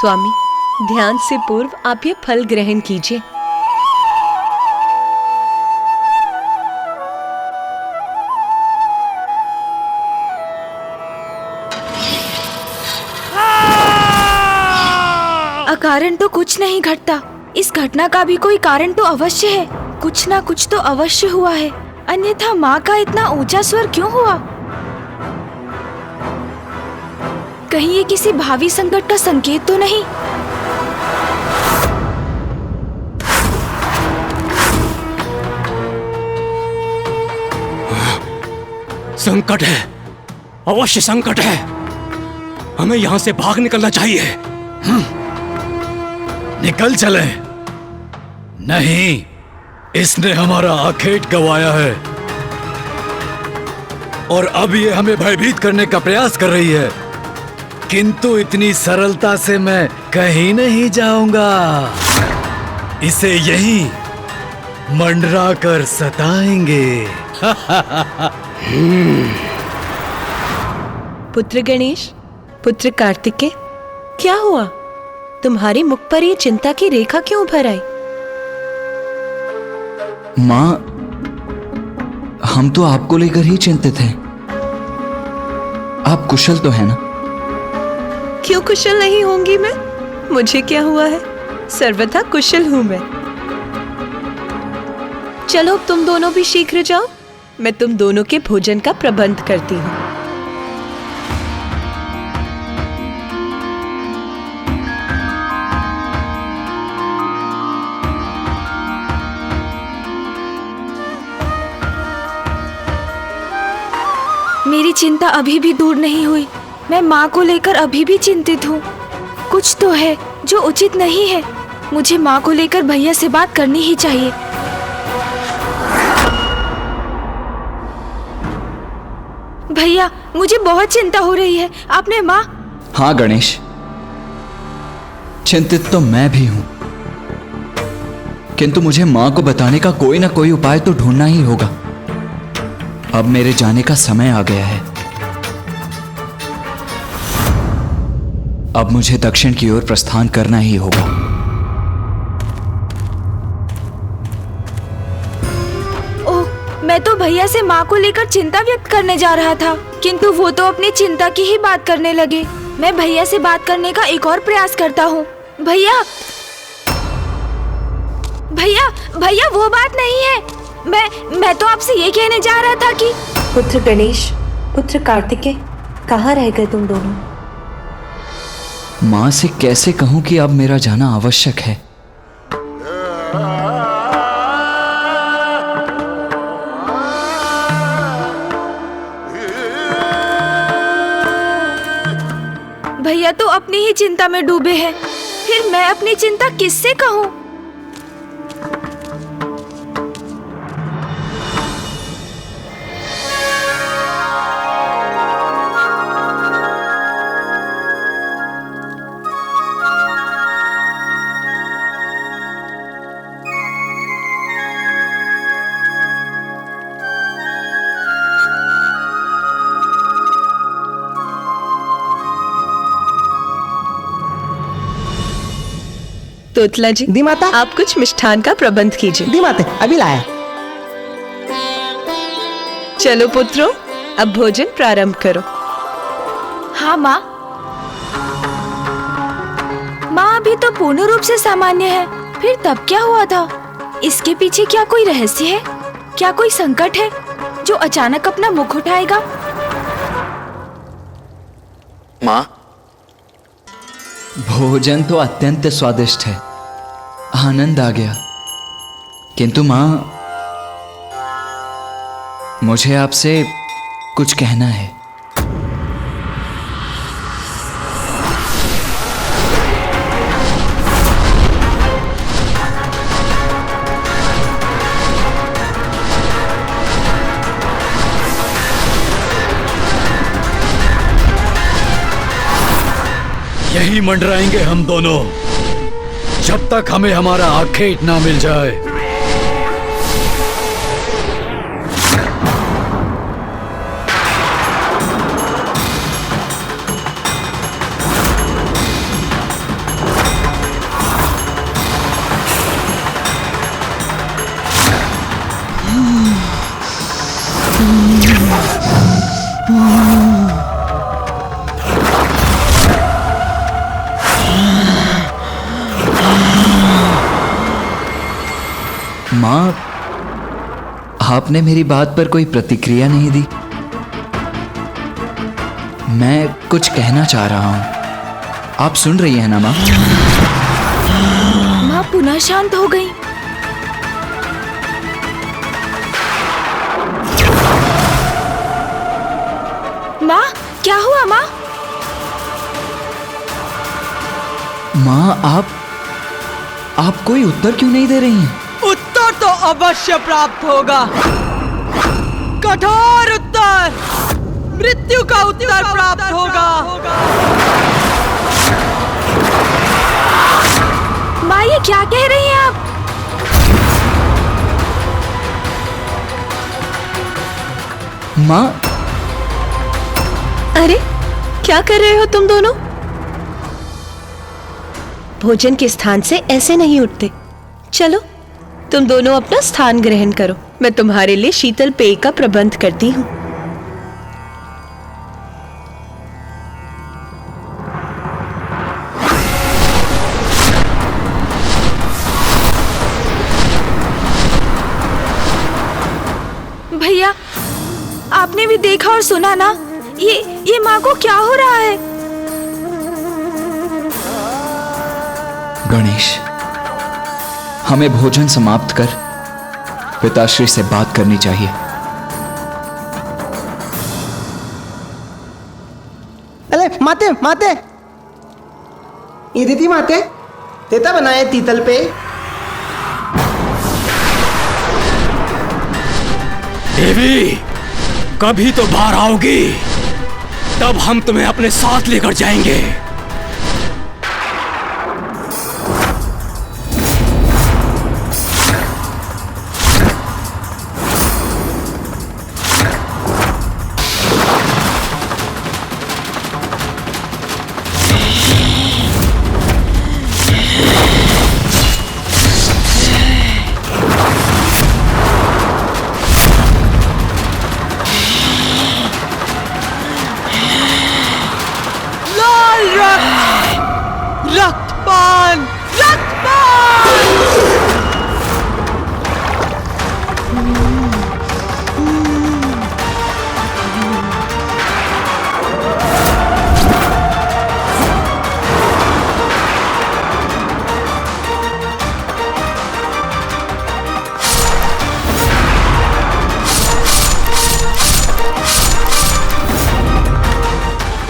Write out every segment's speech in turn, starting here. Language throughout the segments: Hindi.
स्वामी, ध्यान से पूर्व आप ये फल ग्रहण कीजिए। अकारण तो कुछ नहीं घटता। इस घटना का भी कोई कारण तो अवश्य है। कुछ ना कुछ तो अवश्य हुआ है, अन्यथा माँ का इतना ऊंचा स्वर क्यों हुआ? कहीं ये किसी भावी संकट का संकेत तो नहीं? संकट है, अवश्य संकट है। हमें यहाँ से भाग निकलना चाहिए। निकल चले। नहीं, इसने हमारा आखेट गंवाया है और अब ये हमें भयभीत करने का प्रयास कर रही है, किंतु इतनी सरलता से मैं कहीं नहीं जाऊंगा। इसे यहीं मंडरा कर सताएंगे। पुत्र गणेश, पुत्र कार्तिकेय, क्या हुआ? तुम्हारे मुख पर ये चिंता की रेखा क्यों उभर आई? माँ, हम तो आपको लेकर ही चिंतित हैं। आप कुशल तो है ना? क्यों कुशल नहीं होंगी मैं? मुझे क्या हुआ है? सर्वथा कुशल हूं मैं। चलो तुम दोनों भी शीघ्र जाओ, मैं तुम दोनों के भोजन का प्रबंध करती हूँ। मेरी चिंता अभी भी दूर नहीं हुई। मैं माँ को लेकर अभी भी चिंतित हूँ। कुछ तो है जो उचित नहीं है। मुझे माँ को लेकर भैया से बात करनी ही चाहिए। भैया, मुझे बहुत चिंता हो रही है। आपने माँ? हाँ गणेश, चिंतित तो मैं भी हूं, किंतु मुझे माँ को बताने का कोई ना कोई उपाय तो ढूंढना ही होगा। अब मेरे जाने का समय आ गया है। अब मुझे दक्षिण की ओर प्रस्थान करना ही होगा। ओह, मैं तो भैया से माँ को लेकर चिंता व्यक्त करने जा रहा था, किंतु वो तो अपनी चिंता की ही बात करने लगे। मैं भैया से बात करने का एक और प्रयास करता हूँ। भैया, भैया, भैया, वो बात नहीं है। मैं तो आपसे ये कहने जा रहा था कि पुत्र गणेश, पुत्र कार्तिकेय, कहाँ रह गए तुम दोनों? माँ से कैसे कहूं कि अब मेरा जाना आवश्यक है। भैया तो अपनी ही चिंता में डूबे हैं, फिर मैं अपनी चिंता किससे कहूँ? तोतला जी, दी माता। आप कुछ मिष्ठान का प्रबंध कीजिए। दी माते, अभी लाया। चलो पुत्रों, अब भोजन प्रारंभ करो। हाँ माँ। माँ अभी तो पूर्ण रूप से सामान्य है, फिर तब क्या हुआ था? इसके पीछे क्या कोई रहस्य है? क्या कोई संकट है जो अचानक अपना मुख उठाएगा? माँ, भोजन तो अत्यंत स्वादिष्ट है, आनंद आ गया, किंतु माँ, मुझे आपसे कुछ कहना है। यही मंडराएंगे हम दोनों जब तक हमें हमारा आखेट ना मिल जाए। आपने मेरी बात पर कोई प्रतिक्रिया नहीं दी। मैं कुछ कहना चाह रहा हूं, आप सुन रही हैं ना माँ? माँ पुनः शांत हो गई। माँ, क्या हुआ माँ? माँ, आप कोई उत्तर क्यों नहीं दे रही हैं? उत्तर तो अवश्य प्राप्त होगा, कठोर उत्तर, मृत्यु का उत्तर प्राप्त होगा। माँ, ये क्या कह रही हैं आप? माँ, अरे क्या कर रहे हो तुम दोनों? भोजन के स्थान से ऐसे नहीं उठते। चलो तुम दोनों अपना स्थान ग्रहण करो, मैं तुम्हारे लिए शीतल पेय का प्रबंध करती हूँ। भैया, आपने भी देखा और सुना ना, ये माँ को क्या हो रहा है? गणेश, हमें भोजन समाप्त कर पिताश्री से बात करनी चाहिए। अरे माते माते, ये दीदी माते, देता बनाए तीतल पे। देवी, कभी तो बाहर आओगी, तब हम तुम्हें अपने साथ लेकर जाएंगे। रक्तपान, रक्तपान!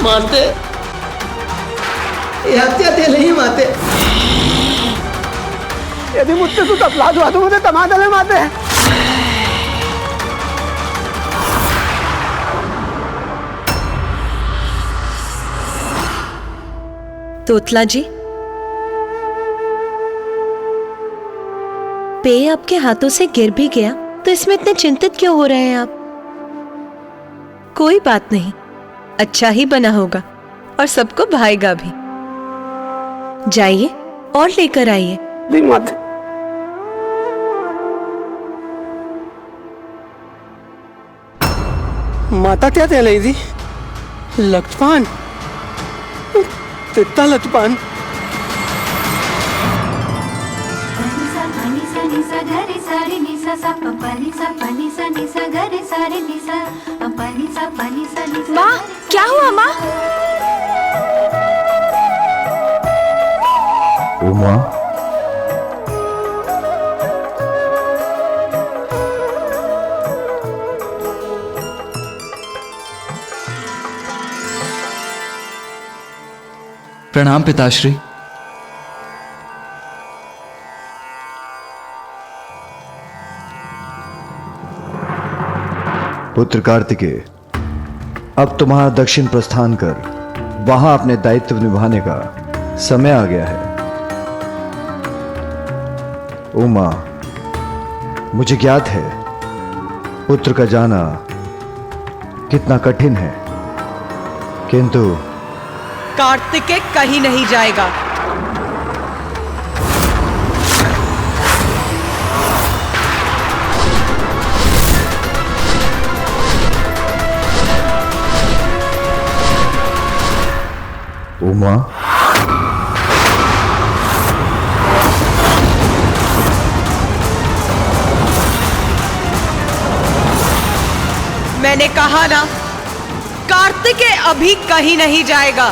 माते, हत्या ते नहीं माते, यदि मुझसे तू अपराध हुआ तो मुझे तमाम दले माते। तोतला जी, पेय आपके हाथों से गिर भी गया तो इसमें इतने चिंतित क्यों हो रहे हैं आप? कोई बात नहीं, अच्छा ही बना होगा और सबको भाएगा भी। जाइए और लेकर आइए। नहीं माते, माता क्या ते थी? लक्ष्मण, तित्ता लक्ष्मण। माँ, क्या हुआ माँ? उमा, प्रणाम पिताश्री। पुत्र कार्तिकेय, अब तुम्हारा दक्षिण प्रस्थान कर वहां अपने दायित्व निभाने का समय आ गया है। उमा, मुझे ज्ञात है पुत्र का जाना कितना कठिन है, किंतु कार्तिकेय कहीं नहीं जाएगा। उमा, मैंने कहा ना, कार्तिकेय अभी कहीं नहीं जाएगा।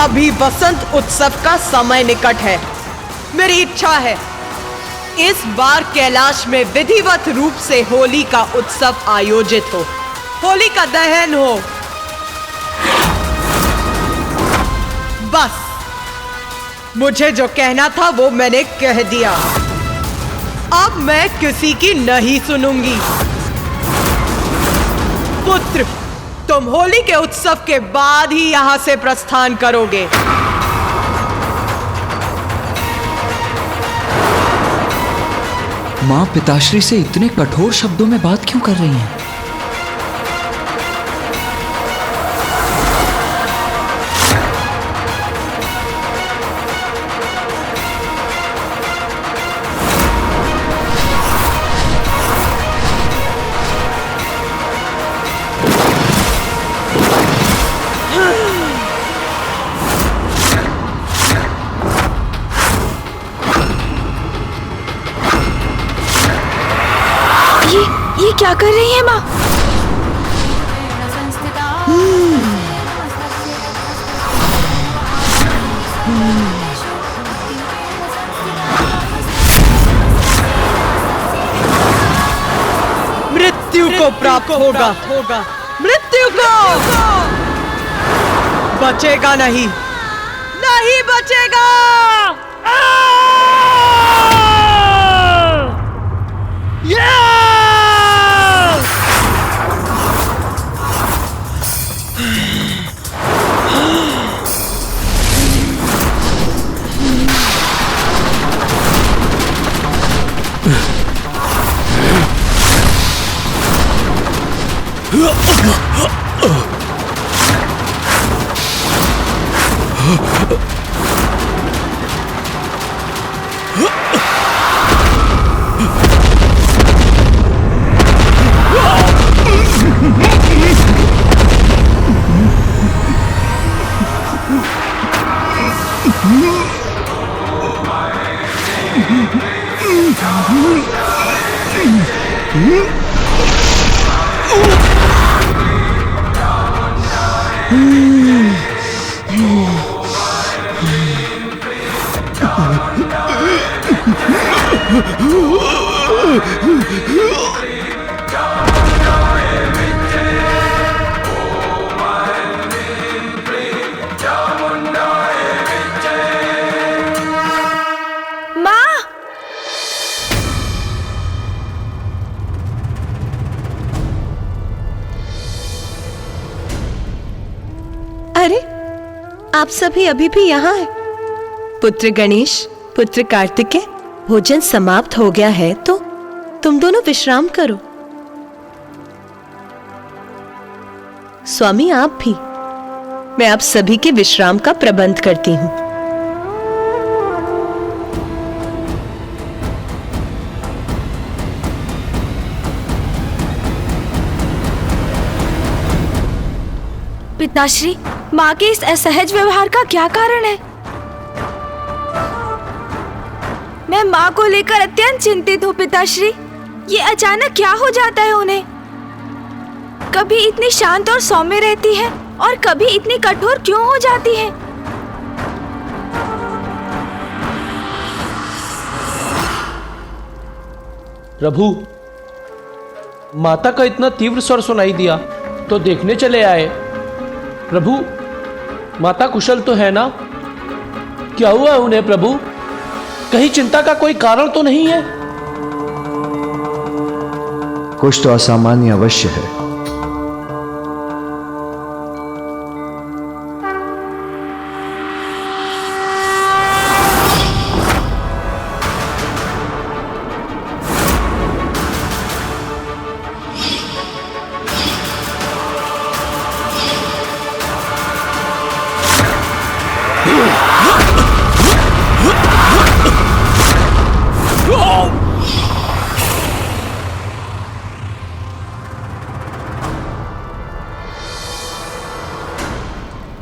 अभी वसंत उत्सव का समय निकट है। मेरी इच्छा है इस बार कैलाश में विधिवत रूप से होली का उत्सव आयोजित हो, होली का दहन हो। बस मुझे जो कहना था वो मैंने कह दिया। अब मैं किसी की नहीं सुनूंगी। पुत्र, तुम होली के उत्सव के बाद ही यहां से प्रस्थान करोगे। माँ पिताश्री से इतने कठोर शब्दों में बात क्यों कर रही हैं? ये क्या कर रही है माँ? मृत्यु को प्राप्त होगा, मृत्यु को बचेगा नहीं, नहीं बचेगा। अरे, आप सभी अभी भी यहाँ हैं? पुत्र गणेश, पुत्र कार्तिकेय, भोजन समाप्त हो गया है तो तुम दोनों विश्राम करो। स्वामी आप भी, मैं आप सभी के विश्राम का प्रबंध करती हूँ। पिताश्री, माँ के इस असहज व्यवहार का क्या कारण है? मैं माँ को लेकर अत्यंत चिंतित हूँ पिताश्री। ये अचानक क्या हो जाता है उन्हें? कभी इतनी शांत और सौम्य रहती है और कभी इतनी कठोर क्यों हो जाती है? प्रभु, माता का इतना तीव्र स्वर सुनाई दिया तो देखने चले आए। प्रभु, माता कुशल तो है ना? क्या हुआ उन्हें प्रभु? कहीं चिंता का कोई कारण तो नहीं है? कुछ तो असामान्य अवश्य है।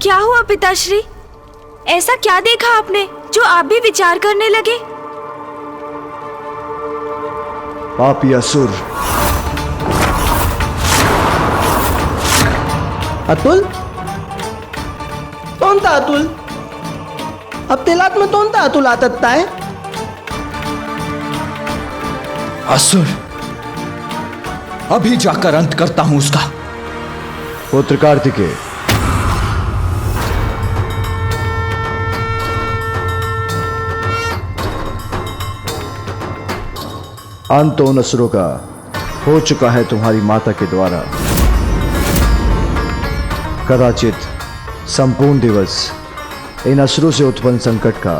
क्या हुआ पिताश्री? ऐसा क्या देखा आपने जो आप भी विचार करने लगे? पापी असुर अतुल कोणता अतुल? अब तेलात में कोणता अतुल आता है? असुर, अभी जाकर अंत करता हूं उसका। पुत्र कार्तिकेय, अंत उन असुरों का हो चुका है तुम्हारी माता के द्वारा। कदाचित संपूर्ण दिवस इन असुरों से उत्पन्न संकट का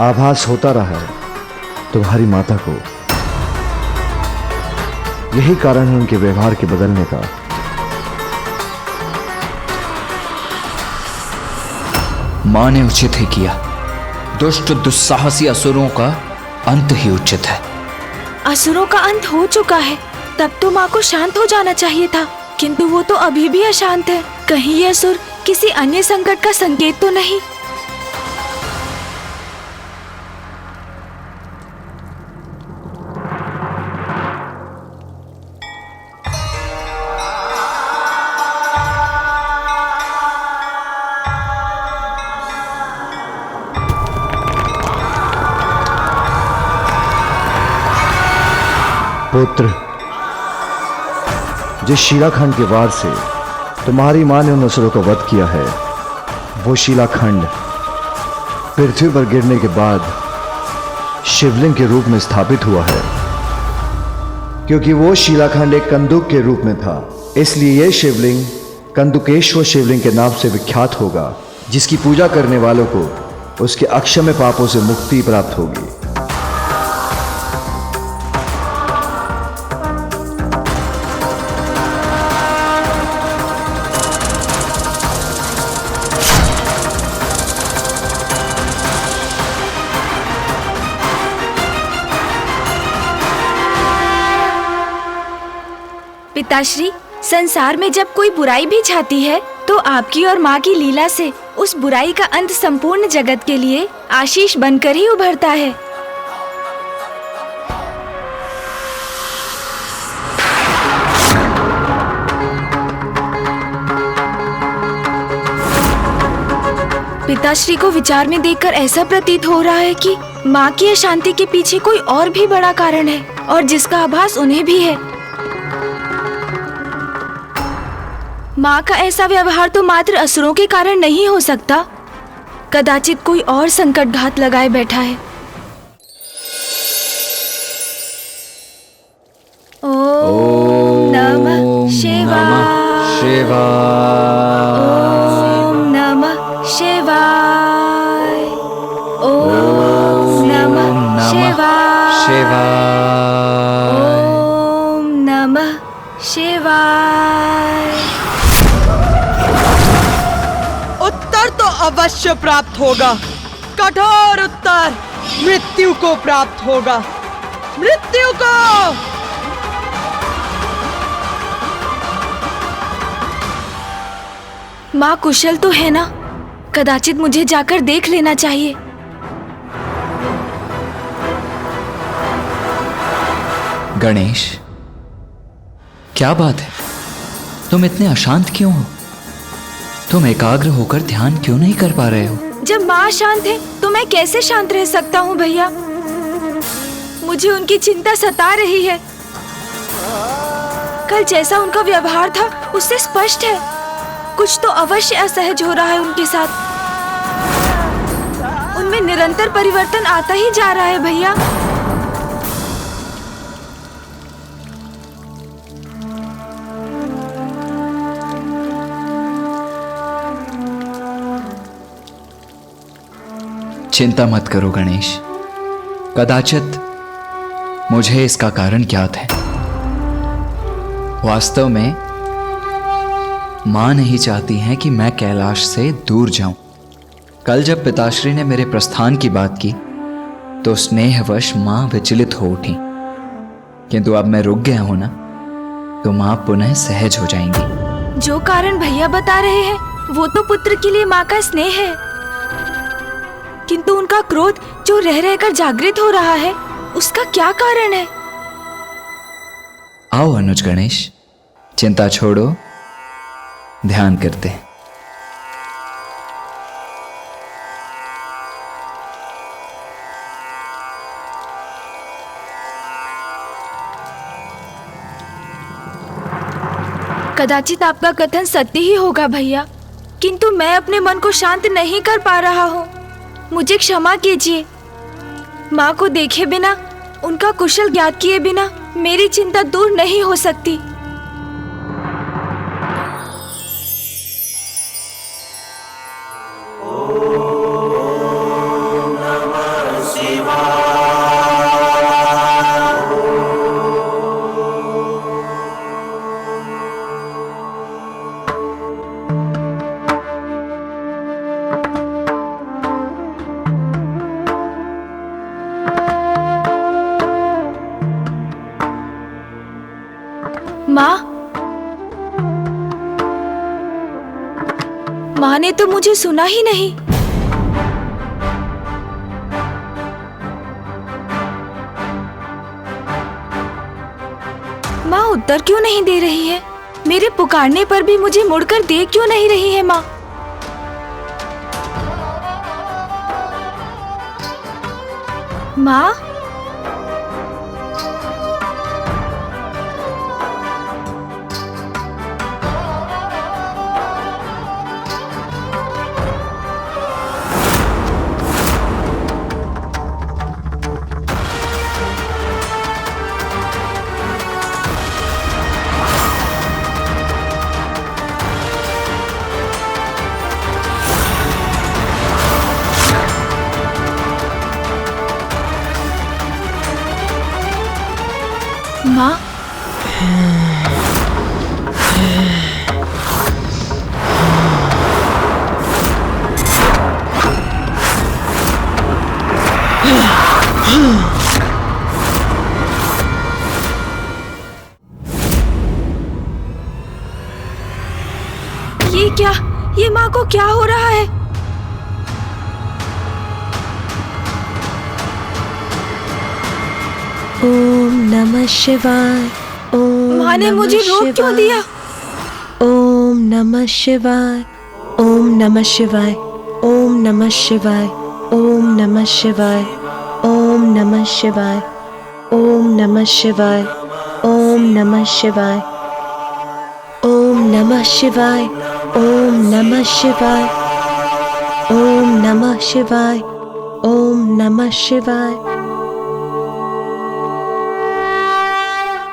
आभास होता रहा है तुम्हारी माता को। यही कारण है उनके व्यवहार के बदलने का। मां ने उचित ही किया। दुष्ट दुस्साहसी असुरों का अंत ही उचित है। असुरों का अंत हो चुका है, तब तो माँ को शांत हो जाना चाहिए था, किंतु वो तो अभी भी अशांत है। कहीं ये असुर किसी अन्य संकट का संकेत तो नहीं? पुत्र, जिस शिलाखंड के वार से तुम्हारी मां ने उन असुरों को वध किया है, वो शिलाखंड पृथ्वी पर गिरने के बाद शिवलिंग के रूप में स्थापित हुआ है। क्योंकि वो शिलाखंड एक कंदुक के रूप में था, इसलिए यह शिवलिंग कंदुकेश्वर शिवलिंग के नाम से विख्यात होगा, जिसकी पूजा करने वालों को उसके अक्षम्य पापों से मुक्ति प्राप्त होगी। पिताश्री, संसार में जब कोई बुराई भी छाती है तो आपकी और माँ की लीला से उस बुराई का अंत संपूर्ण जगत के लिए आशीष बनकर ही उभरता है। पिताश्री को विचार में देखकर ऐसा प्रतीत हो रहा है कि माँ की अशांति के पीछे कोई और भी बड़ा कारण है, और जिसका आभास उन्हें भी है। माँ का ऐसा व्यवहार तो मात्र असुरों के कारण नहीं हो सकता। कदाचित कोई और संकट घात लगाए बैठा है। ओम नमः शिवाय। ओम नमः शिवाय। ओम नमः शिवाय। ओम नमः शिवाय। उत्तर तो अवश्य प्राप्त होगा। कठोर उत्तर मृत्यु को प्राप्त होगा। मृत्यु को। माँ कुशल तो है ना? कदाचित मुझे जाकर देख लेना चाहिए। गणेश, क्या बात है? तुम इतने अशांत क्यों हो? तुम एकाग्र होकर ध्यान क्यों नहीं कर पा रहे हो? जब माँ शांत है तो मैं कैसे शांत रह सकता हूँ भैया? मुझे उनकी चिंता सता रही है। कल जैसा उनका व्यवहार था उससे स्पष्ट है कुछ तो अवश्य असहज हो रहा है उनके साथ। उनमें निरंतर परिवर्तन आता ही जा रहा है भैया। चिंता मत करो गणेश, कदाचित मुझे इसका कारण ज्ञात है। वास्तव में मां नहीं चाहती हैं कि मैं कैलाश से दूर जाऊं। कल जब पिताश्री ने मेरे प्रस्थान की बात की तो स्नेहवश मां विचलित हो उठी, किंतु अब मैं रुक गया हूं ना, तो मां पुनः सहज हो जाएंगी। जो कारण भैया बता रहे हैं वो तो पुत्र के लिए माँ का स्नेह है, किंतु उनका क्रोध जो रह रहकर जागृत हो रहा है उसका क्या कारण है? आओ अनुज गणेश, चिंता छोड़ो ध्यान करते हैं। कदाचित आपका कथन सत्य ही होगा भैया, किंतु मैं अपने मन को शांत नहीं कर पा रहा हूँ। मुझे क्षमा कीजिए। माँ को देखे बिना, उनका कुशल ज्ञात किए बिना मेरी चिंता दूर नहीं हो सकती। माँ ने तो मुझे सुना ही नहीं। माँ उत्तर क्यों नहीं दे रही है? मेरे पुकारने पर भी मुझे मुड़कर देख क्यों नहीं रही है माँ? माँ, माँ, ये क्या? ये माँ को क्या हो रहा है? ओम नमः शिवाय। ओम माँ ने मुझे रोक क्यों दिया? ओम नमः शिवाय। ओम नमः शिवाय। ओम नमः शिवाय। ओम नमः शिवाय। ओम नमः शिवाय। ओम नमः शिवाय। ओम नमः शिवाय। ओम नमः शिवाय। ओम नमः शिवाय। ओम नमः शिवाय। ओम नमः शिवाय।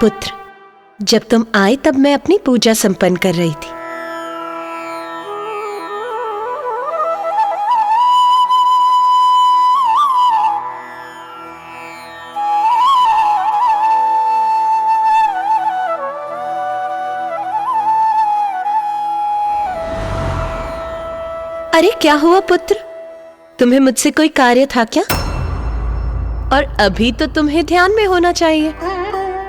पुत्र, जब तुम आए तब मैं अपनी पूजा संपन्न कर रही थी। अरे क्या हुआ पुत्र? तुम्हें मुझसे कोई कार्य था क्या? और अभी तो तुम्हें ध्यान में होना चाहिए,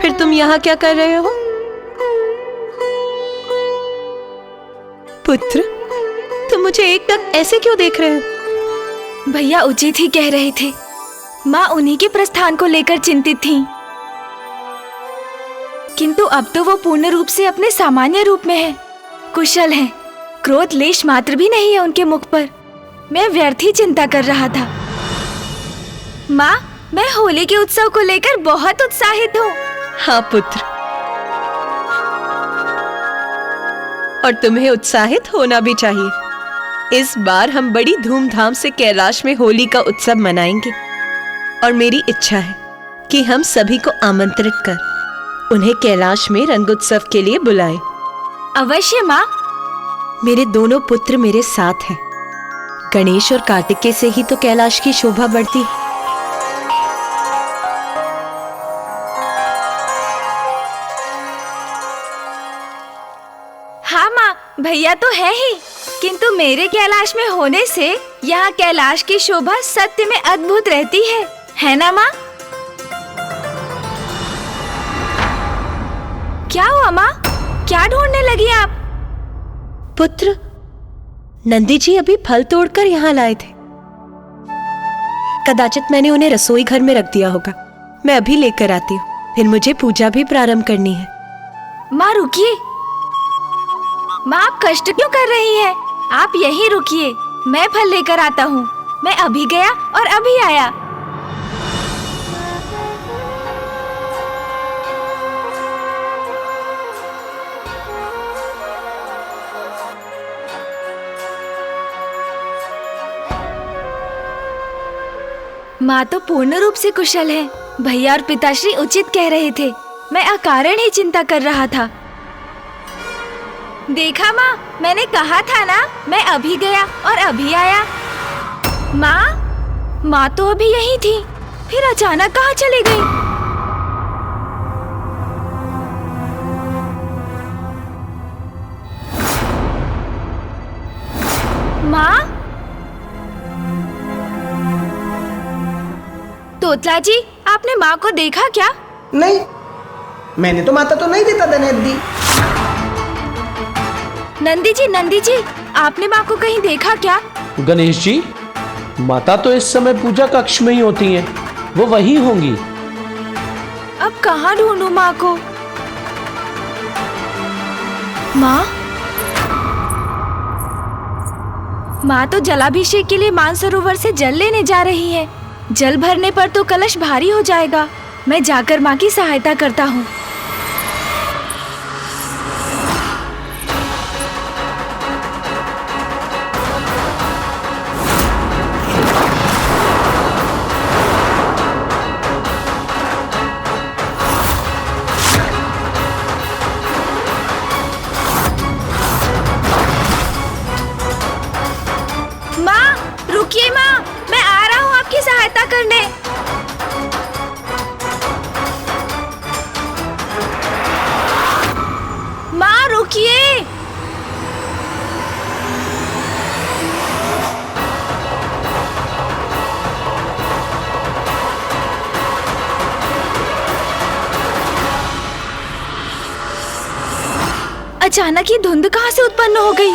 फिर तुम यहाँ क्या कर रहे हो? पुत्र, तुम मुझे एकटक ऐसे क्यों देख रहे हो? भैया उचित ही कह रहे थे। माँ उन्हीं के प्रस्थान को लेकर चिंतित थीं। किंतु अब तो वो पूर्ण रूप से अपने सामान्य रूप में है, कुशल हैं। क्रोध लेश मात्र भी नहीं है उनके मुख पर। मैं व्यर्थ ही चिंता कर रहा था। माँ, मैं होली के उत्सव को लेकर बहुत उत्साहित हूँ। हाँ पुत्र, और तुम्हें उत्साहित होना भी चाहिए। इस बार हम बड़ी धूमधाम से कैलाश में होली का उत्सव मनाएंगे और मेरी इच्छा है कि हम सभी को आमंत्रित कर उन्हें कैलाश में रंगोत्सव के लिए बुलाएं। अवश्य माँ। मेरे दोनों पुत्र मेरे साथ हैं। गणेश और कार्तिकेय से ही तो कैलाश की शोभा बढ़ती। हाँ माँ, भैया तो है ही, किंतु मेरे कैलाश में होने से यहाँ कैलाश की शोभा सत्य में अद्भुत रहती है ना माँ? क्या हुआ माँ? क्या ढूंढने लगी आप? पुत्र, नंदी जी अभी फल तोड़कर यहाँ लाए थे। कदाचित मैंने उन्हें रसोई घर में रख दिया होगा। मैं अभी लेकर आती हूँ, फिर मुझे पूजा भी प्रारंभ करनी है। माँ रुकिए। माँ आप कष्ट क्यों कर रही हैं? आप यहीं रुकिए, मैं फल लेकर आता हूँ। मैं अभी गया और अभी आया। माँ तो पूर्ण रूप से कुशल है। भैया और पिताश्री उचित कह रहे थे। मैं अकारण ही चिंता कर रहा था। देखा माँ, मैंने कहा था ना, मैं अभी गया और अभी आया। माँ तो अभी यही थी, फिर अचानक कहाँ चली गई? माँ, तोतला जी, आपने माँ को देखा क्या? नहीं, मैंने तो माता तो नहीं देता धनेदी। नंदी जी, आपने माँ को कहीं देखा क्या? गणेश जी, माता तो इस समय पूजा कक्ष में ही होती हैं। वो वही होंगी। अब कहाँ ढूंढूं माँ को? माँ तो जलाभिषेक के लिए मानसरोवर से जल लेने जा रही है। जल भरने पर तो कलश भारी हो जाएगा। मैं जाकर माँ की सहायता करता हूँ। रुकिए माँ, मैं आ रहा हूँ आपकी सहायता करने। माँ रुकिए। अचानक ये धुंध कहाँ से उत्पन्न हो गई?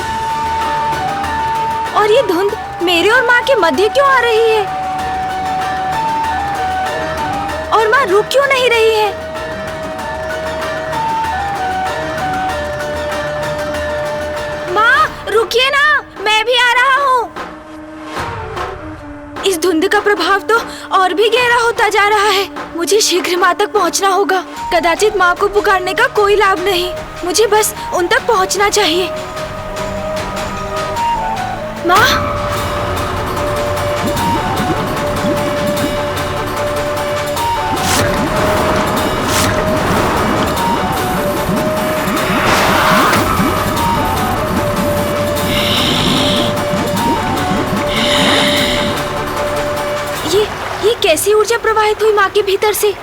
और ये धुंध मेरे और माँ के मध्य क्यों आ रही है? और माँ रुक क्यों नहीं रही है? माँ रुकिए ना, मैं भी आ रहा हूँ। इस धुंध का प्रभाव तो और भी गहरा होता जा रहा है। मुझे शीघ्र माँ तक पहुँचना होगा। कदाचित माँ को पुकारने का कोई लाभ नहीं। मुझे बस उन तक पहुँचना चाहिए। माँ, ये कैसी ऊर्जा प्रवाहित हुई माँ के भीतर से?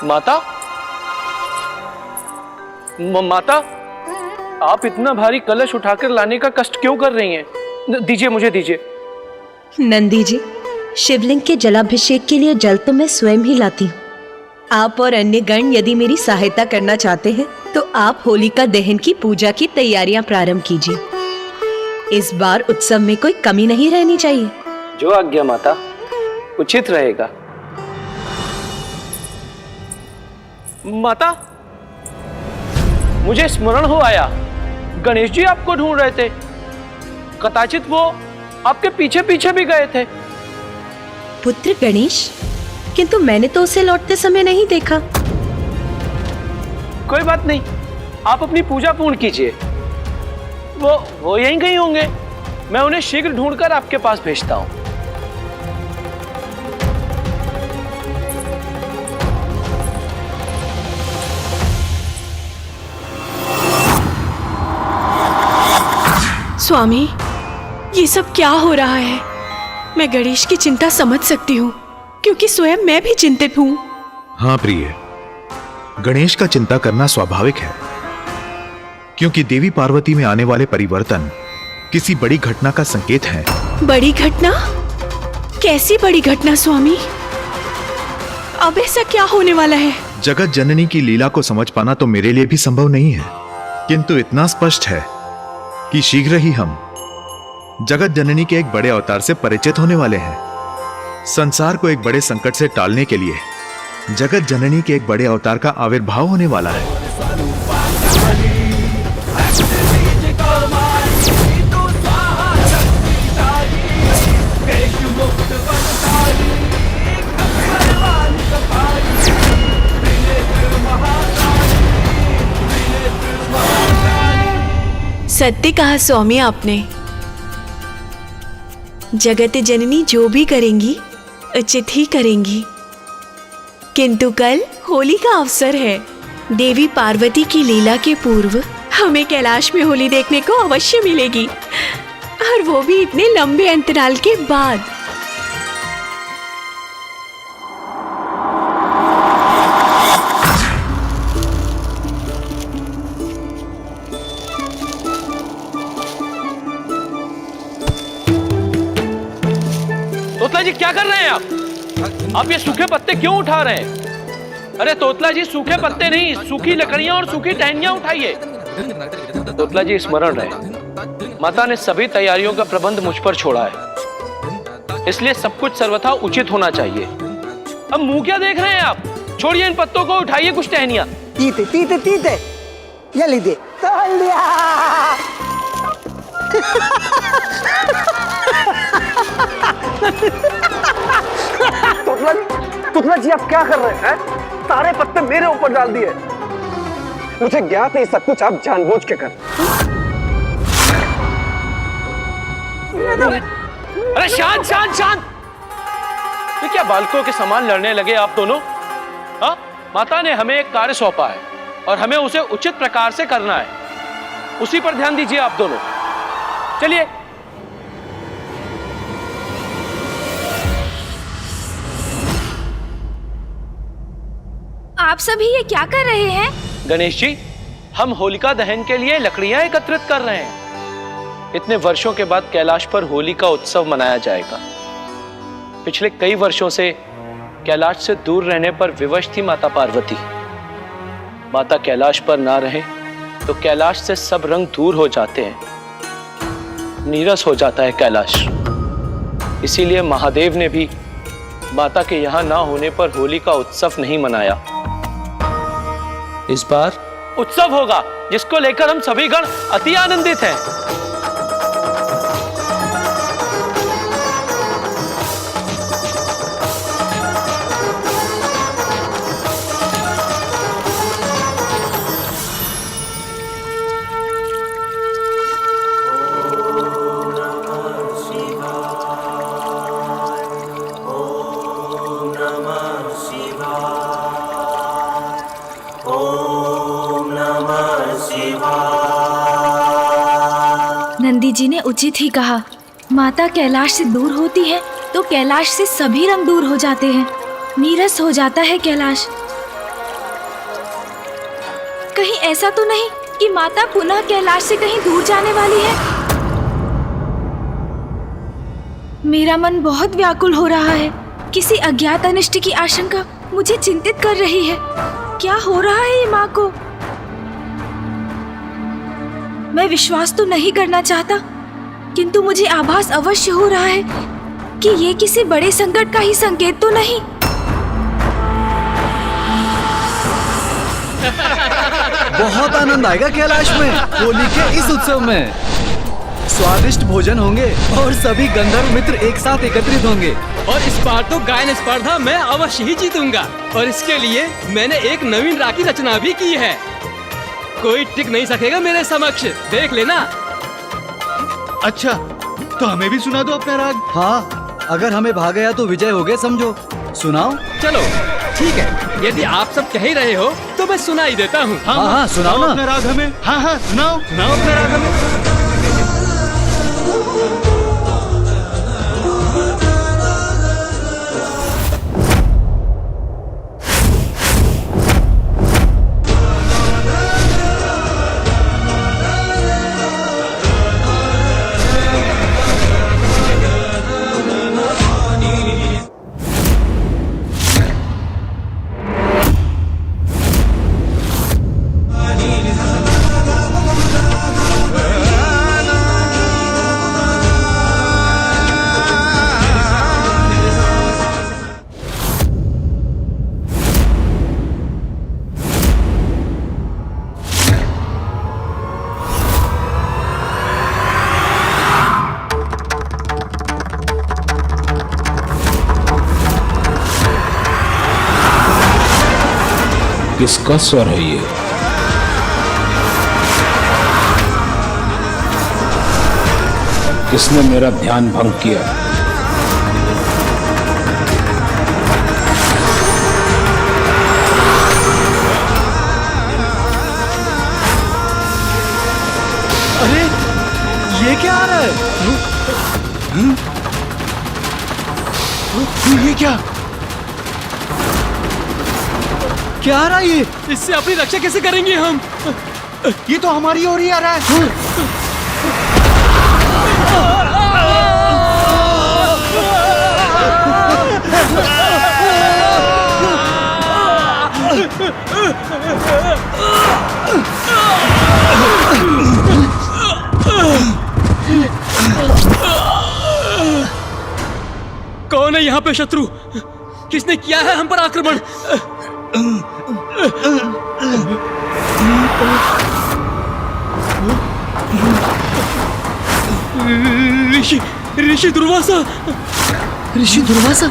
माता, माता, आप इतना भारी कलश उठाकर लाने का कष्ट क्यों कर रही हैं? दीजिए, मुझे दीजिए। नंदी जी, शिवलिंग के जलाभिषेक के लिए जल तो मैं स्वयं ही लाती हूँ। आप और अन्य गण यदि मेरी सहायता करना चाहते हैं तो आप होलिका दहन की पूजा की तैयारियां प्रारंभ कीजिए। इस बार उत्सव में कोई कमी नहीं रहनी चाहिए। जो आज्ञा माता, उचित रहेगा। माता, मुझे स्मरण हो आया, गणेश जी आपको ढूंढ रहे थे। कदाचित वो आपके पीछे पीछे भी गए थे। पुत्र गणेश, किंतु मैंने तो उसे लौटते समय नहीं देखा। कोई बात नहीं, आप अपनी पूजा पूर्ण कीजिए। वो यहीं कहीं होंगे। मैं उन्हें शीघ्र ढूंढकर आपके पास भेजता हूं। स्वामी, ये सब क्या हो रहा है? मैं गणेश की चिंता समझ सकती हूँ, क्योंकि स्वयं मैं भी चिंतित हूँ। हाँ प्रिय, गणेश का चिंता करना स्वाभाविक है, क्योंकि देवी पार्वती में आने वाले परिवर्तन किसी बड़ी घटना का संकेत है। बड़ी घटना? कैसी बड़ी घटना स्वामी? अब ऐसा क्या होने वाला है? जगत जननी की लीला को समझ पाना तो मेरे लिए भी संभव नहीं है, किंतु इतना स्पष्ट है कि शीघ्र ही हम जगत जननी के एक बड़े अवतार से परिचित होने वाले हैं। संसार को एक बड़े संकट से टालने के लिए जगत जननी के एक बड़े अवतार का आविर्भाव होने वाला है। सत्य कहा स्वामी आपने। जगत जननी जो भी करेंगी उचित ही करेंगी, किंतु कल होली का अवसर है। देवी पार्वती की लीला के पूर्व हमें कैलाश में होली देखने को अवश्य मिलेगी, और वो भी इतने लंबे अंतराल के बाद। तोतला जी क्या कर रहे हैं आप ये सूखे पत्ते क्यों उठा रहे हैं? अरे तोतला जी, सूखे पत्ते नहीं, सूखी लकड़ियां और सूखी टहनियां उठाइए। तोतला जी स्मरण रहे, माता ने सभी तैयारियों का प्रबंध मुझ पर छोड़ा है, इसलिए सब कुछ सर्वथा उचित होना चाहिए। अब मुंह क्या देख रहे हैं आप? छोड़िए इन पत्तों को, उठाइए कुछ टहनियां। तीते तीते तीते, ये लीजिए। तोड़ लिया। तुतला जी आप क्या कर रहे हैं? सारे पत्ते मेरे ऊपर डाल दिए। मुझे ज्ञात है सब कुछ आप जानबूझ के कर। अरे शांत शांत शांत! ये क्या बालकों के समान लड़ने लगे आप दोनों? हाँ, माता ने हमें एक कार्य सौंपा है और हमें उसे उचित प्रकार से करना है, उसी पर ध्यान दीजिए आप दोनों। चलिए। आप सभी ये क्या कर रहे हैं? गणेश जी, हम होलिका दहन के लिए लकड़ियां एकत्रित कर रहे हैं। इतने वर्षों के बाद कैलाश पर होली का उत्सव मनाया जाएगा। पिछले कई वर्षों से कैलाश से दूर रहने पर विवश थी माता पार्वती। माता कैलाश पर ना रहे तो कैलाश से सब रंग दूर हो जाते हैं, नीरस हो जाता है कैलाश। इसीलिए महादेव ने भी माता के यहां ना होने पर होली का उत्सव नहीं मनाया। इस बार उत्सव होगा, जिसको लेकर हम सभी गण अति आनंदित हैं। नंदी जी ने उचित ही कहा। माता कैलाश से दूर होती है तो कैलाश से सभी रंग दूर हो जाते हैं, नीरस हो जाता है कैलाश। कहीं ऐसा तो नहीं कि माता पुनः कैलाश से कहीं दूर जाने वाली है? मेरा मन बहुत व्याकुल हो रहा है। किसी अज्ञात अनिष्ट की आशंका मुझे चिंतित कर रही है। क्या हो रहा है ये माँ को? मैं विश्वास तो नहीं करना चाहता, किंतु मुझे आभास अवश्य हो रहा है कि ये किसी बड़े संकट का ही संकेत तो नहीं। बहुत आनंद आएगा कैलाश में होली के इस उत्सव में। स्वादिष्ट भोजन होंगे और सभी गंधर्व मित्र एक साथ एकत्रित होंगे। और इस बार तो गायन स्पर्धा मैं अवश्य ही जीतूंगा, और इसके लिए मैंने एक नवीन राग की रचना भी की है। कोई टिक नहीं सकेगा मेरे समक्ष, देख लेना। अच्छा, तो हमें भी सुना दो अपना राग। हाँ, अगर हमें भाग गया तो विजय हो गए समझो। सुनाओ। चलो ठीक है, यदि आप सब कह ही रहे हो तो मैं सुना ही देता हूँ। हाँ, सुनाओ ना अपना राग हमें। हाँ, सुनाओ अपना राग हमें। किसका स्वर है ये? किसने मेरा ध्यान भंग किया? अरे ये क्या आ रहा है? ये क्या क्या आ रहा है? ये इससे अपनी रक्षा कैसे करेंगे हम? ये तो हमारी ओर ही आ रहा है। कौन है यहाँ पे शत्रु? किसने किया है हम पर आक्रमण? ऋषि ऋषि दुर्वासा। ऋषि दुर्वासा,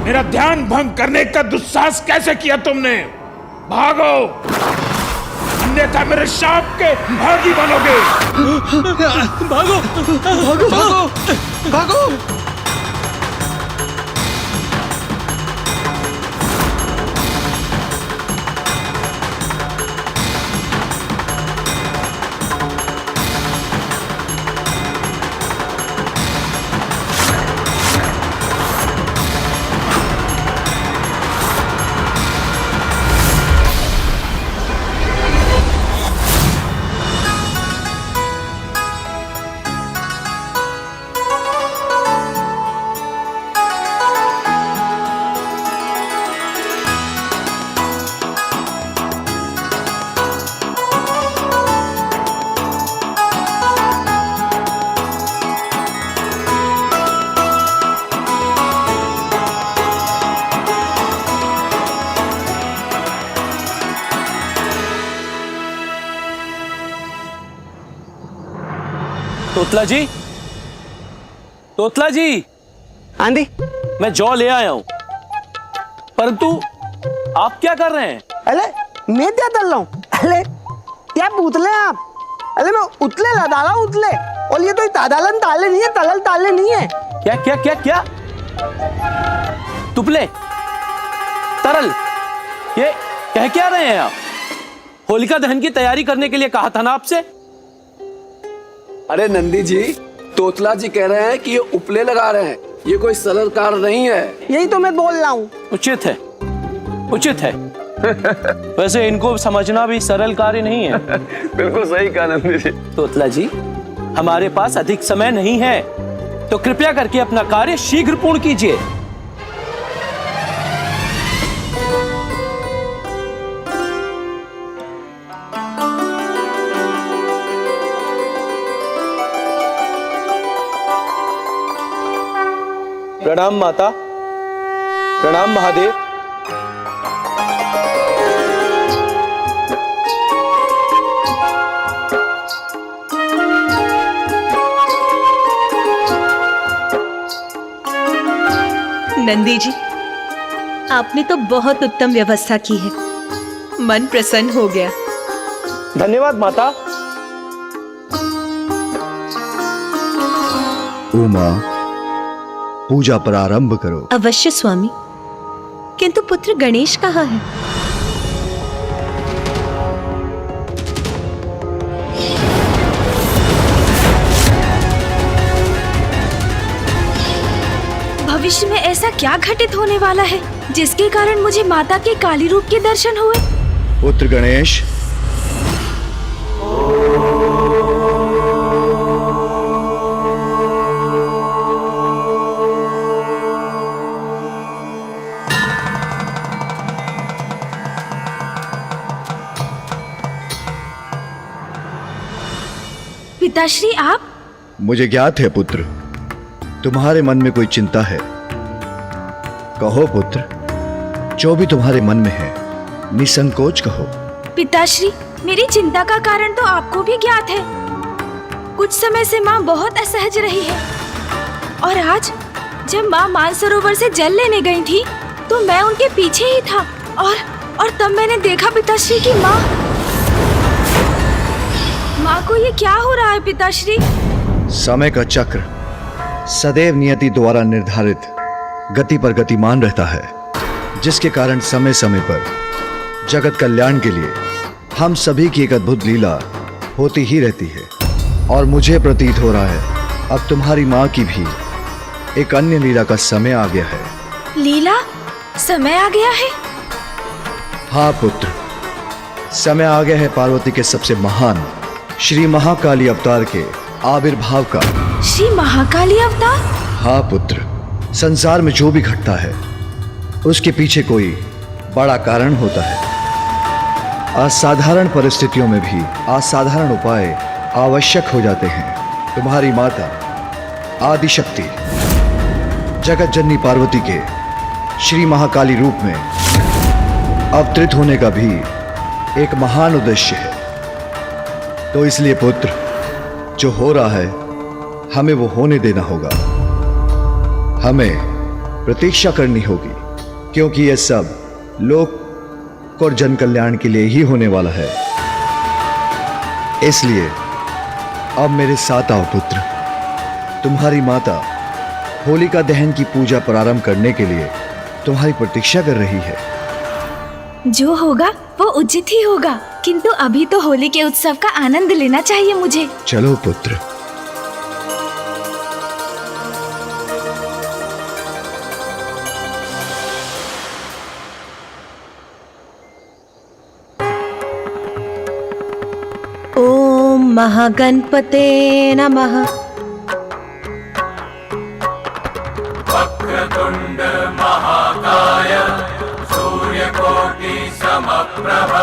मेरा ध्यान भंग करने का दुस्साहस कैसे किया तुमने? भागो, अन्यथा मेरे शाप के भागी बनोगे। भागो भागो भागो भागो। तोतला जी, तोतला जी। आंधी, मैं जौ ले आया हूं, परंतु आप क्या कर रहे हैं? अरे मैं क्या कर रहा हूँ? अरे क्या पूतले आप? अरे मैं उतले ला डाला उतले, और ये तो तादालन ताले नहीं है, तलल ताले नहीं है। क्या क्या क्या क्या? तुपले, तरल, ये कह क्या रहे हैं आप? होलिका दहन की तैयारी करने के लिए कहा था ना आपसे? अरे नंदी जी, तोतला जी कह रहे हैं कि ये उपले लगा रहे हैं, ये कोई सरल कार्य नहीं है। यही तो मैं बोल रहा हूँ। उचित है, उचित है। वैसे इनको समझना भी सरल कार्य नहीं है। बिल्कुल सही कहा नंदी जी। तोतला जी, हमारे पास अधिक समय नहीं है, तो कृपया करके अपना कार्य शीघ्र पूर्ण कीजिए। प्रणाम माता, प्रणाम महादेव। नंदी जी, आपने तो बहुत उत्तम व्यवस्था की है, मन प्रसन्न हो गया। धन्यवाद माता। उमा, पूजा प्रारंभ करो। अवश्य स्वामी, किंतु पुत्र गणेश कहाँ है? भविष्य में ऐसा क्या घटित होने वाला है जिसके कारण मुझे माता के काली रूप के दर्शन हुए? पुत्र गणेश, पिताश्री आप? मुझे ज्ञात है पुत्र, तुम्हारे मन में कोई चिंता है। कहो पुत्र, जो भी तुम्हारे मन में है निसंकोच कहो। पिताश्री, मेरी चिंता का कारण तो आपको भी ज्ञात है। कुछ समय से माँ बहुत असहज रही है, और आज जब माँ मानसरोवर से जल लेने गई थी तो मैं उनके पीछे ही था और तब मैंने देखा पिताश्री की माँ को। ये क्या हो रहा है पिताश्री? समय का चक्र सदैव नियति द्वारा निर्धारित गति पर गतिमान रहता है, जिसके कारण समय समय पर जगत कल्याण के लिए हम सभी की एक अद्भुत लीला होती ही रहती है। और मुझे प्रतीत हो रहा है अब तुम्हारी माँ की भी एक अन्य लीला का समय आ गया है। लीला? समय आ गया है? हाँ पुत्र, समय आ गया है पार्वती के सबसे महान श्री महाकाली अवतार के आविर्भाव का। श्री महाकाली अवतार? हाँ पुत्र, संसार में जो भी घटता है उसके पीछे कोई बड़ा कारण होता है। असाधारण परिस्थितियों में भी असाधारण उपाय आवश्यक हो जाते हैं। तुम्हारी माता आदिशक्ति जगत जननी पार्वती के श्री महाकाली रूप में अवतरित होने का भी एक महान उद्देश्य है। तो इसलिए पुत्र, जो हो रहा है हमें वो होने देना होगा। हमें प्रतीक्षा करनी होगी, क्योंकि यह सब लोक और जन कल्याण के लिए ही होने वाला है। इसलिए अब मेरे साथ आओ पुत्र। तुम्हारी माता होलिका दहन की पूजा प्रारंभ करने के लिए तुम्हारी प्रतीक्षा कर रही है। जो होगा वो उचित ही होगा, किंतु अभी तो होली के उत्सव का आनंद लेना चाहिए मुझे। चलो पुत्र। ओम महागणपते नमः। वक्रतुंड महाकाय सूर्यकोटि समप्रभ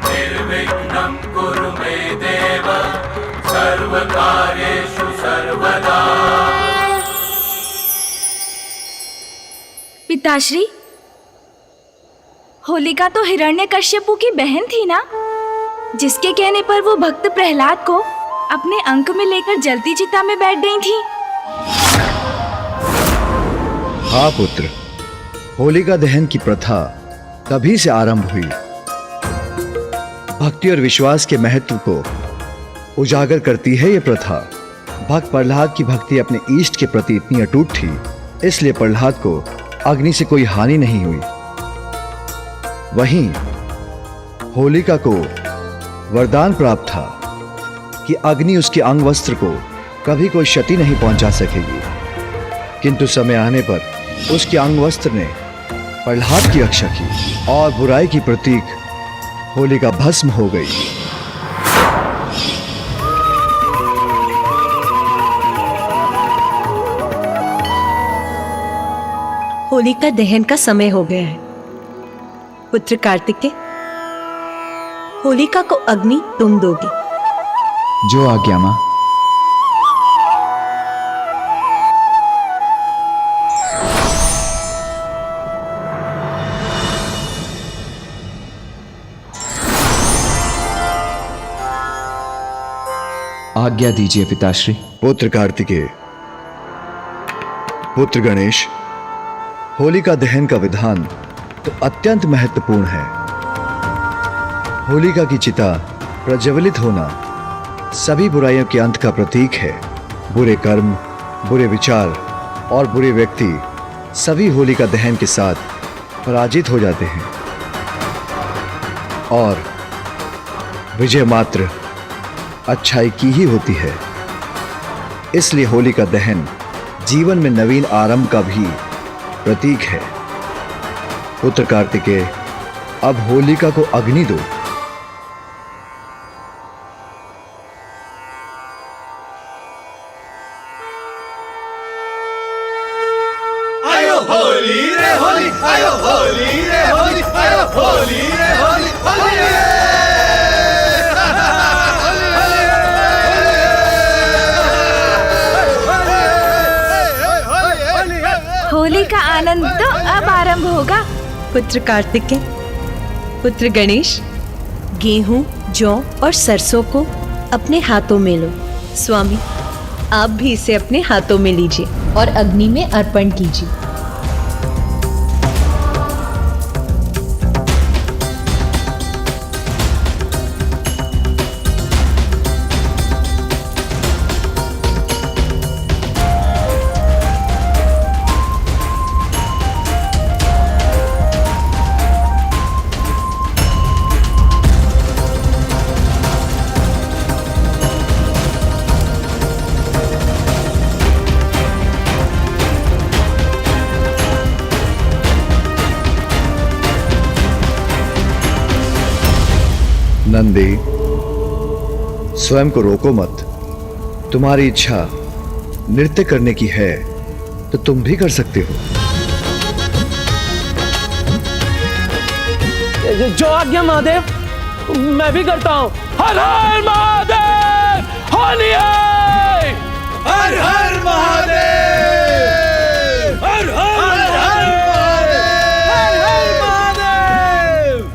निर्विघ्नं कुरु मे देव सर्वकार्येषु सर्वदा। पिताश्री, होलिका तो हिरण्यकश्यपु की बहन थी ना, जिसके कहने पर वो भक्त प्रहलाद को अपने अंक में लेकर जलती चिता में बैठ गई थी। हाँ पुत्र, होलिका दहन की प्रथा तभी से आरंभ हुई। भक्ति और विश्वास के महत्व को उजागर करती है ये प्रथा। भक्त प्रहलाद की भक्ति अपने इष्ट के प्रति इतनी अटूट थी, इसलिए प्रहलाद को अग्नि से कोई हानि नहीं हुई। वहीं होलिका को वरदान प्राप्त था कि अग्नि उसके अंग वस्त्र को कभी कोई क्षति नहीं पहुंचा सकेगी, किंतु समय आने पर उसके अंग वस्त्र ने प्रहलाद की रक्षा की और बुराई की प्रतीक होलिका भस्म हो गई। होलिका दहन का समय हो गया है। पुत्र कार्तिकेय, होलिका को अग्नि तुम दोगे। जो आज्ञा मां। आज्ञा दीजिए पिताश्री। पुत्र कार्तिकेय, पुत्र गणेश, होलिका दहन का विधान तो अत्यंत महत्वपूर्ण है। होलिका की चिता प्रज्वलित होना सभी बुराइयों के अंत का प्रतीक है। बुरे कर्म, बुरे विचार और बुरे व्यक्ति सभी होलिका दहन के साथ पराजित हो जाते हैं और विजय मात्र अच्छाई की ही होती है। इसलिए होलिका दहन जीवन में नवीन आरंभ का भी प्रतीक है। पुत्र कार्तिकेय, अब होलिका को अग्नि दो। आयो होली रे होली, आयो होली रे होली, आयो होली रे होली, होली होली का आनंद तो अब आरंभ होगा। पुत्र कार्तिकेय, पुत्र गणेश, गेहूं, जौ और सरसों को अपने हाथों में लो। स्वामी, आप भी इसे अपने हाथों में लीजिए और अग्नि में अर्पण कीजिए। नंदी, स्वयं को रोको मत। तुम्हारी इच्छा नृत्य करने की है तो तुम भी कर सकते हो। जो आज्ञा महादेव, मैं भी करता हूँ। हर हर महादेव, होली है। हर हर महादेव, हर हर महादेव, हर हर महादेव।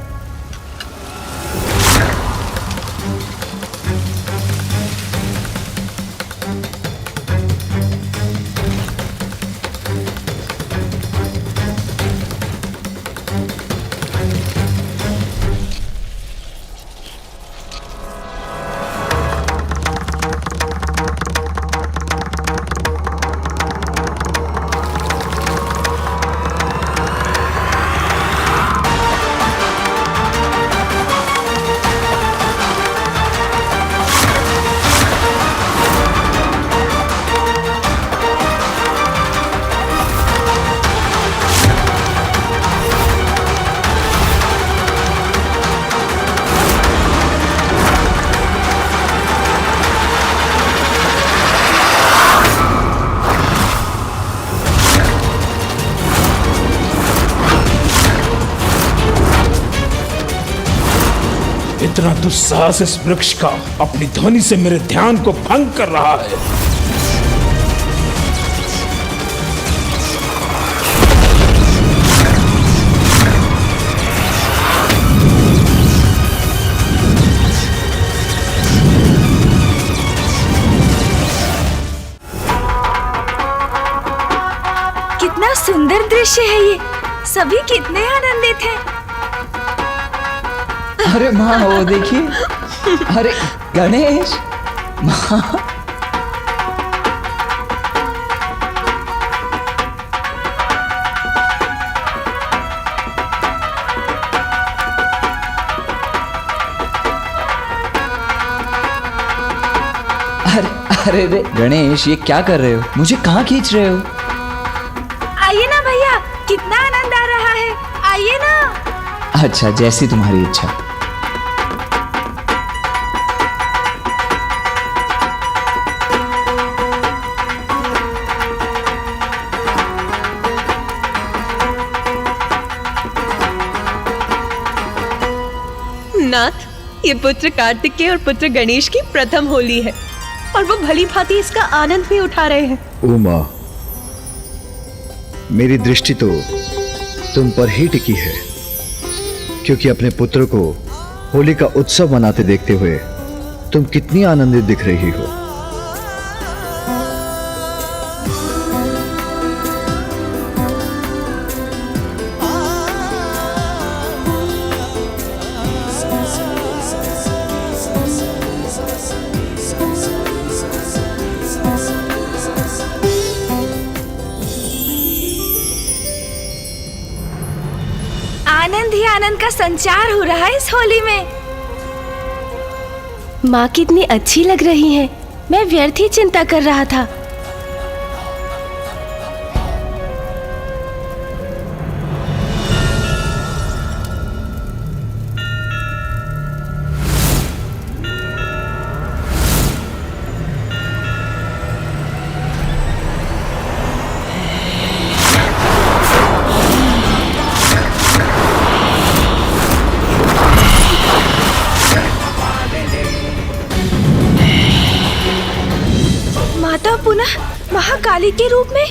इतना दुस्साहस इस वृक्ष का अपनी ध्वनि से मेरे ध्यान को भंग कर रहा है। कितना सुंदर दृश्य है ये। सभी कितने आनंदित हैं। अरे माँ, वो देखिए। अरे गणेश, माँ। अरे रे गणेश, ये क्या कर रहे हो? मुझे कहाँ खींच रहे हो? आइए ना भैया, कितना आनंद आ रहा है। आइए ना। अच्छा, जैसी तुम्हारी इच्छा। नाथ, ये पुत्र कार्तिकेय और पुत्र गणेश की प्रथम होली है और वो भली भांति इसका आनंद भी उठा रहे हैं। उमा, मेरी दृष्टि तो तुम पर ही टिकी है, क्योंकि अपने पुत्र को होली का उत्सव मनाते देखते हुए तुम कितनी आनंदित दिख रही हो। आनंद ही आनंद का संचार हो रहा है इस होली में। माँ कितनी अच्छी लग रही हैं। मैं व्यर्थ ही चिंता कर रहा था। माता पुनः महाकाली के रूप में।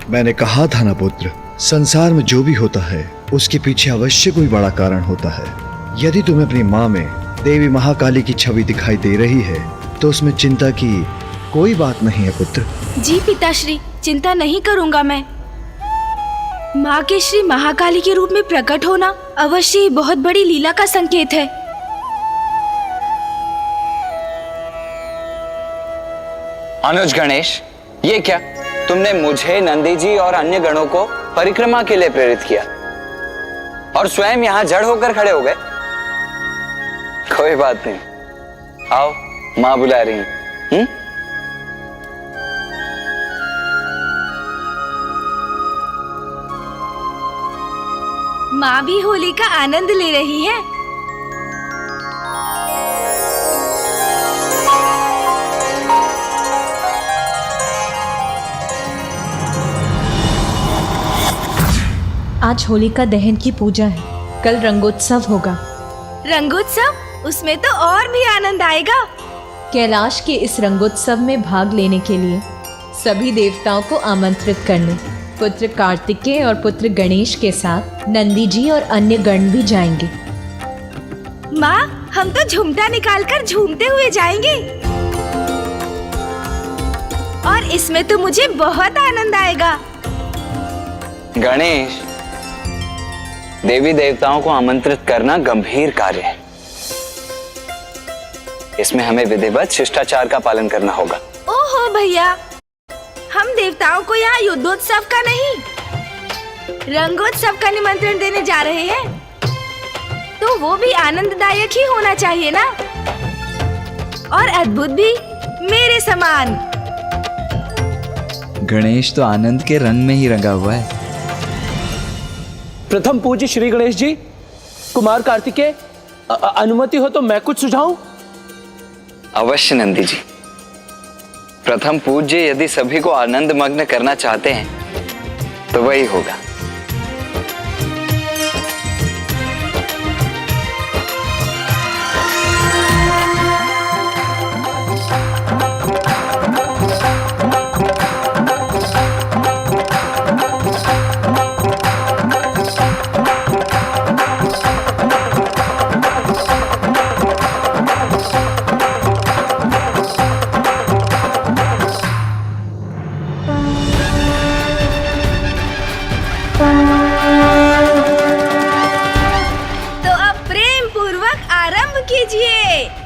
मैंने कहा था ना पुत्र, संसार में जो भी होता है उसके पीछे अवश्य कोई बड़ा कारण होता है। यदि तुम्हें अपनी माँ में देवी महाकाली की छवि दिखाई दे रही है तो उसमें चिंता की कोई बात नहीं है पुत्र। जी पिताश्री, चिंता नहीं करूंगा मैं। माँ के श्री महाकाली के रूप में प्रकट होना अवश्य ही बहुत बड़ी लीला का संकेत है। अनुज गणेश, ये क्या? तुमने मुझे, नंदी जी और अन्य गणों को परिक्रमा के लिए प्रेरित किया और स्वयं यहाँ जड़ होकर खड़े हो गए। कोई बात नहीं, आओ, माँ बुला रही हैं। माँ भी होली का आनंद ले रही है। आज होलिका दहन की पूजा है, कल रंगोत्सव होगा। रंगोत्सव? उसमें तो और भी आनंद आएगा। कैलाश के इस रंगोत्सव में भाग लेने के लिए सभी देवताओं को आमंत्रित करने पुत्र कार्तिकेय और पुत्र गणेश के साथ नंदी जी और अन्य गण भी जाएंगे। माँ, हम तो झुमटा निकालकर झूमते हुए जाएंगे और इसमें तो मुझे बहुत आनंद आएगा। गणेश, देवी देवताओं को आमंत्रित करना गंभीर कार्य है। इसमें हमें विधिवत शिष्टाचार का पालन करना होगा। ओहो भैया, हम देवताओं को यहाँ युद्धोत्सव का नहीं, रंगोत्सव का निमंत्रण देने जा रहे हैं, तो वो भी आनंददायक ही होना चाहिए ना, और अद्भुत भी मेरे समान। गणेश तो आनंद के रंग में ही रंगा हुआ है। प्रथम पूज्य श्री गणेश जी, कुमार कार्तिकेय, अनुमति हो तो मैं कुछ सुझाऊं? अवश्य नंदी जी। प्रथम पूज्य यदि सभी को आनंद मग्न करना चाहते हैं तो वही होगा।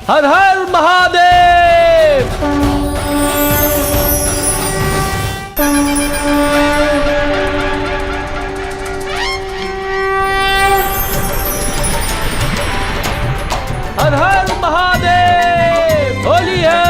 हर हर महादेव। हर हर महादेव। होली है।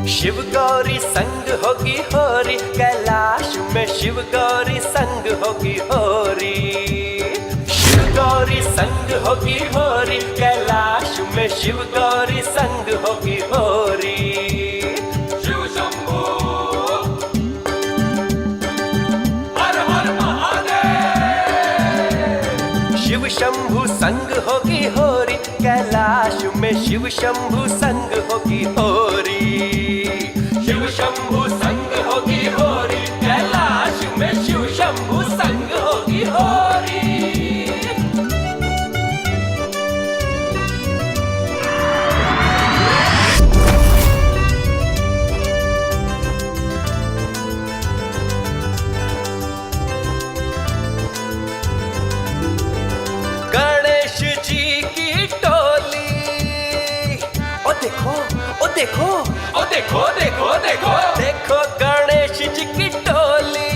शिव गौरी संग होगी होरी, कैलाश में शिव गौरी संग होगी होरी। शिव गौरी संग होगी होरी, कैलाश में शिव गौरी संग होगी होरी। शिव शंभू हर हर महादेव। शिव शंभू संग होगी होरी, कैलाश में शिव शंभू संग होगी होरी। शिव शंभू संग होगी होरी, कैलाश में शिव शंभू संग होगी होरी। गणेश जी की टोली, ओ देखो ओ देखो ओ देखो देखो देखो देखो गणेश जी की टोली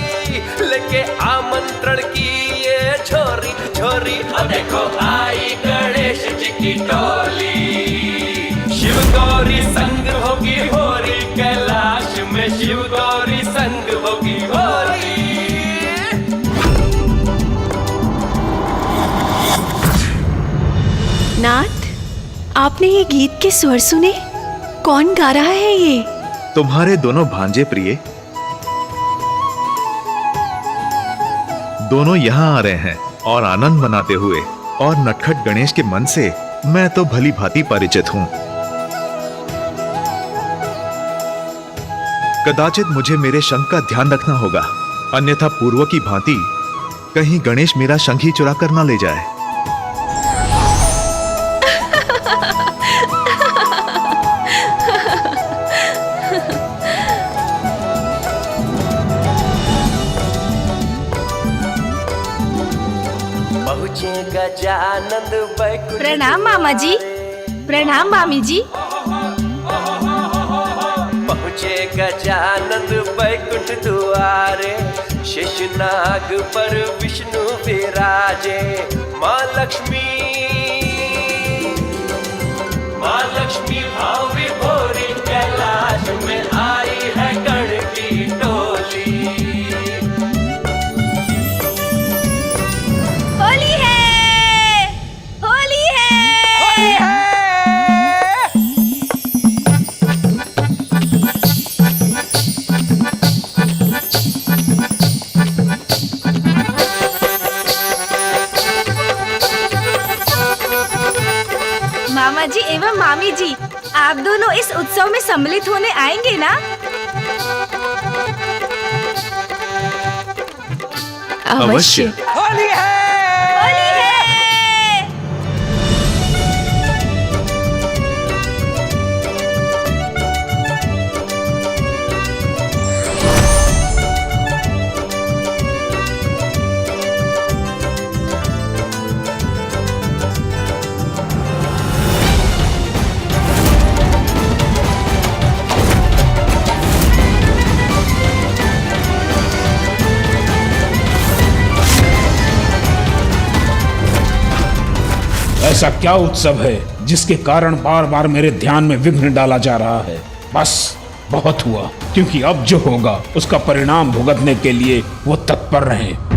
लेके आमंत्रण की ये छोरी छोरी। ओ देखो आई गणेश जी की टोली। शिव गौरी संग होगी होरी, कैलाश में शिव गौरी संग होगी होरी। नाथ, आपने ये गीत के स्वर सुने? कौन गा रहा है ये? तुम्हारे दोनों भांजे प्रिय दोनों यहाँ आ रहे हैं और आनंद मनाते हुए, और नटखट गणेश के मन से मैं तो भली भांति परिचित हूँ। कदाचित मुझे मेरे शंख का ध्यान रखना होगा, अन्यथा पूर्व की भांति कहीं गणेश मेरा शंख ही चुरा कर ना ले जाए। गजानंद बैकुंठ। प्रणाम मामा जी। प्रणाम मामी जी। पहुँचे गजानंद बैकुंठ द्वारे, शेषनाग पर विष्णु विराजे। माँ लक्ष्मी भाव विभोरी, कैलाश एवं मामी जी, आप दोनों इस उत्सव में सम्मिलित होने आएंगे ना? अवश्य। होली है! होली है! ऐसा क्या उत्सव है जिसके कारण बार बार मेरे ध्यान में विघ्न डाला जा रहा है? बस बहुत हुआ, क्योंकि अब जो होगा उसका परिणाम भुगतने के लिए वो तत्पर रहें।